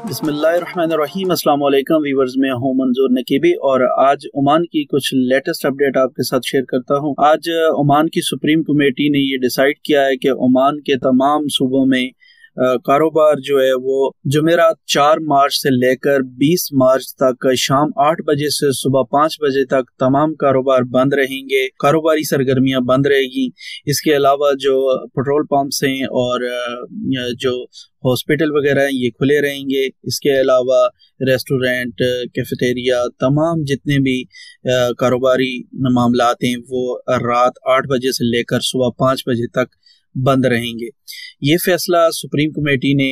बिस्मिल्लाहिर्रहमानिर्रहीम। अस्सलाम वालेकुम वीवर्स, में हूं मंजूर नकीबी और आज ओमान की कुछ लेटेस्ट अपडेट आपके साथ शेयर करता हूं। आज ओमान की सुप्रीम कमेटी ने ये डिसाइड किया है कि ओमान के तमाम सूबों में कारोबार जो है वो जुमेरात 4 मार्च से लेकर 20 मार्च तक शाम 8 बजे से सुबह 5 बजे तक तमाम कारोबार बंद रहेंगे, कारोबारी सरगर्मियां बंद रहेगी। इसके अलावा जो पेट्रोल पंप्स हैं और जो हॉस्पिटल वगैरह हैं ये खुले रहेंगे। इसके अलावा रेस्टोरेंट, कैफेटेरिया, तमाम जितने भी कारोबारी मामलात हैं वो रात 8 बजे से लेकर सुबह 5 बजे तक बंद रहेंगे। ये फैसला सुप्रीम कमेटी ने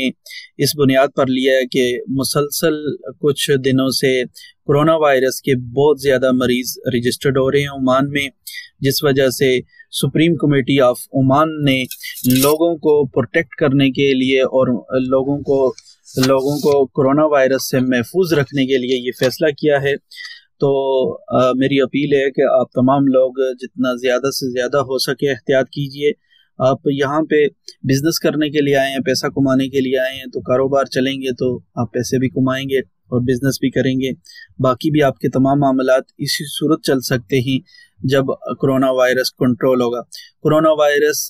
इस बुनियाद पर लिया है कि मुसलसल कुछ दिनों से कोरोना वायरस के बहुत ज़्यादा मरीज़ रजिस्टर्ड हो रहे हैं ओमान में, जिस वजह से सुप्रीम कमेटी ऑफ ओमान ने लोगों को प्रोटेक्ट करने के लिए और लोगों को कोरोना वायरस से महफूज रखने के लिए ये फैसला किया है। तो मेरी अपील है कि आप तमाम लोग जितना ज़्यादा से ज़्यादा हो सके एहतियात कीजिए। आप यहाँ पे बिजनेस करने के लिए आए हैं, पैसा कमाने के लिए आए हैं, तो कारोबार चलेंगे तो आप पैसे भी कमाएंगे और बिजनेस भी करेंगे। बाकी भी आपके तमाम मामलात इसी सूरत चल सकते हैं जब कोरोना वायरस कंट्रोल होगा। कोरोना वायरस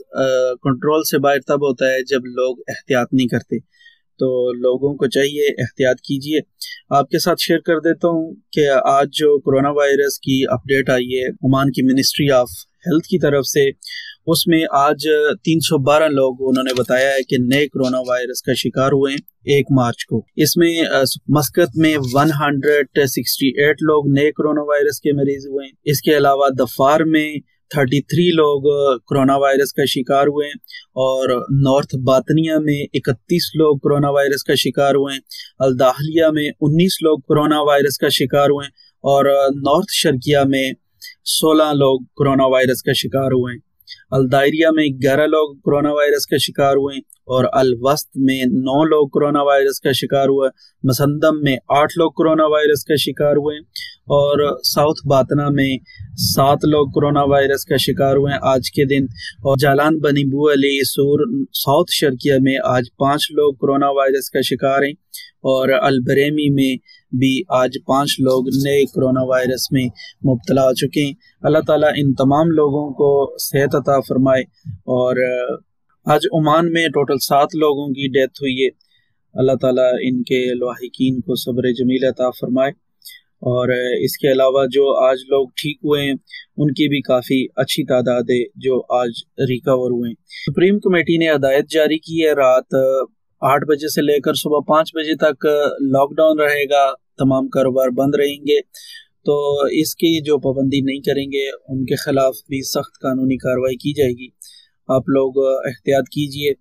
कंट्रोल से बाहर तब होता है जब लोग एहतियात नहीं करते, तो लोगों को चाहिए एहतियात कीजिए। आपके साथ शेयर कर देता हूँ कि आज जो कोरोना वायरस की अपडेट आई है ओमान की मिनिस्ट्री ऑफ हेल्थ की तरफ से, उसमें आज 312 लोग उन्होंने बताया है कि नए कोरोना वायरस का शिकार हुए हैं 1 मार्च को। इसमें मस्कत में 168 लोग नए कोरोना वायरस के मरीज हुए हैं। इसके अलावा दफार में 33 लोग कोरोना वायरस का शिकार हुए हैं और नॉर्थ बातनिया में 31 लोग कोरोना वायरस का शिकार हुए हैं। अलदाहलिया में 19 लोग कोरोना वायरस का शिकार हुए हैं और नॉर्थ शर्किया में 16 लोग कोरोना वायरस का शिकार हुए हैं। अलदायरिया में 11 लोग कोरोना वायरस का शिकार हुए और अल-वस्त में 9 लोग कोरोना वायरस का शिकार हुआ। मसंदम में 8 लोग कोरोना वायरस का शिकार हुए और साउथ बातना में 7 लोग कोरोना वायरस का शिकार हुए आज के दिन। और जालान बनी बू अली सूर साउथ शर्किया में आज 5 लोग कोरोना वायरस का शिकार हैं और अलबरेमी में भी आज 5 लोग नए कोरोना वायरस में मुब्तला हो चुके हैं। अल्लाह ताला इन तमाम लोगों को सेहत अता फरमाए। और आज ओमान में टोटल 7 लोगों की डेथ हुई है। अल्लाह ताला इनके लाहिकीन को सब्र जमील अता फरमाए। और इसके अलावा जो आज लोग ठीक हुए हैं उनकी भी काफ़ी अच्छी तादाद है जो आज रिकवर हुए हैं। सुप्रीम कमेटी ने हदायत जारी की है, रात 8 बजे से लेकर सुबह 5 बजे तक लॉकडाउन रहेगा, तमाम कारोबार बंद रहेंगे। तो इसकी जो पाबंदी नहीं करेंगे उनके खिलाफ भी सख्त कानूनी कार्रवाई की जाएगी। आप लोग एहतियात कीजिए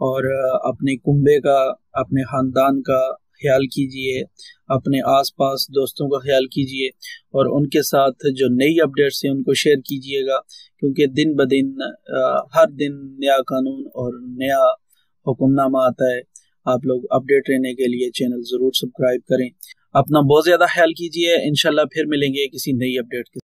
और अपने कुंबे का, अपने ख़ानदान का ख्याल कीजिए, अपने आसपास दोस्तों का ख्याल कीजिए और उनके साथ जो नई अपडेट्स हैं उनको शेयर कीजिएगा, क्योंकि दिन ब दिन हर दिन नया कानून और नया हुक्मनामा आता है। आप लोग अपडेट रहने के लिए चैनल ज़रूर सब्सक्राइब करें। अपना बहुत ज़्यादा ख्याल कीजिए। इंशाल्लाह फिर मिलेंगे किसी नई अपडेट के